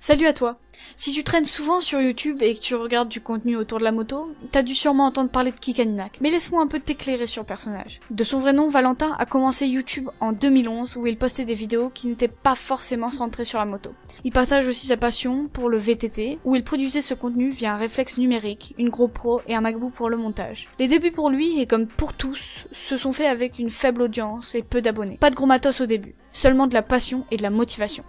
Salut à toi. Si tu traînes souvent sur YouTube et que tu regardes du contenu autour de la moto, t'as dû sûrement entendre parler de Kikaninak. Mais laisse-moi un peu t'éclairer sur le personnage. De son vrai nom, Valentin a commencé YouTube en 2011 où il postait des vidéos qui n'étaient pas forcément centrées sur la moto. Il partage aussi sa passion pour le VTT où il produisait ce contenu via un réflexe numérique, une GoPro et un MacBook pour le montage. Les débuts pour lui, et comme pour tous, se sont faits avec une faible audience et peu d'abonnés. Pas de gros matos au début, seulement de la passion et de la motivation.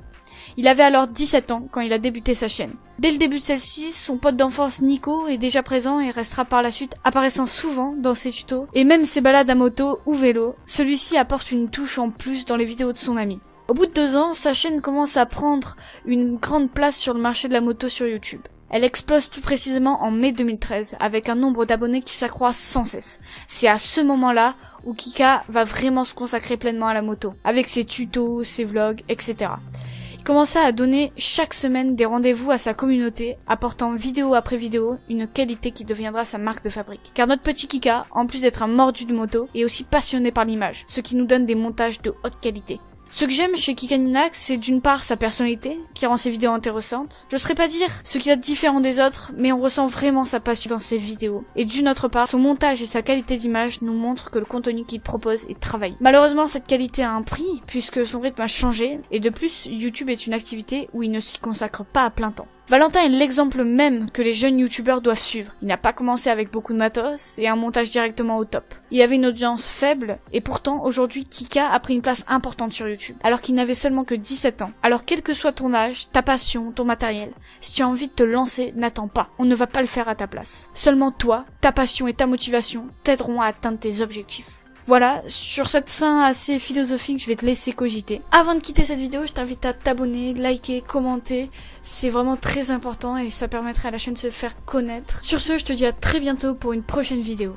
Il avait alors 17 ans quand il a débuté sa chaîne. Dès le début de celle-ci, son pote d'enfance Nico est déjà présent et restera par la suite apparaissant souvent dans ses tutos et même ses balades à moto ou vélo. Celui-ci apporte une touche en plus dans les vidéos de son ami. Au bout de 2 ans, sa chaîne commence à prendre une grande place sur le marché de la moto sur YouTube. Elle explose plus précisément en mai 2013 avec un nombre d'abonnés qui s'accroît sans cesse. C'est à ce moment-là où Kika va vraiment se consacrer pleinement à la moto, avec ses tutos, ses vlogs, etc. Il commença à donner chaque semaine des rendez-vous à sa communauté, apportant vidéo après vidéo une qualité qui deviendra sa marque de fabrique. Car notre petit Kika, en plus d'être un mordu de moto, est aussi passionné par l'image, ce qui nous donne des montages de haute qualité. Ce que j'aime chez Kikaninak, c'est d'une part sa personnalité, qui rend ses vidéos intéressantes. Je saurais pas dire ce qu'il a de différent des autres, mais on ressent vraiment sa passion dans ses vidéos. Et d'une autre part, son montage et sa qualité d'image nous montrent que le contenu qu'il propose est travaillé. Malheureusement, cette qualité a un prix, puisque son rythme a changé, et de plus, YouTube est une activité où il ne s'y consacre pas à plein temps. Valentin est l'exemple même que les jeunes youtubeurs doivent suivre. Il n'a pas commencé avec beaucoup de matos et un montage directement au top. Il avait une audience faible et pourtant aujourd'hui Kika a pris une place importante sur YouTube alors qu'il n'avait seulement que 17 ans. Alors quel que soit ton âge, ta passion, ton matériel, si tu as envie de te lancer, n'attends pas. On ne va pas le faire à ta place. Seulement toi, ta passion et ta motivation t'aideront à atteindre tes objectifs. Voilà, sur cette fin assez philosophique, je vais te laisser cogiter. Avant de quitter cette vidéo, je t'invite à t'abonner, liker, commenter. C'est vraiment très important et ça permettrait à la chaîne de se faire connaître. Sur ce, je te dis à très bientôt pour une prochaine vidéo.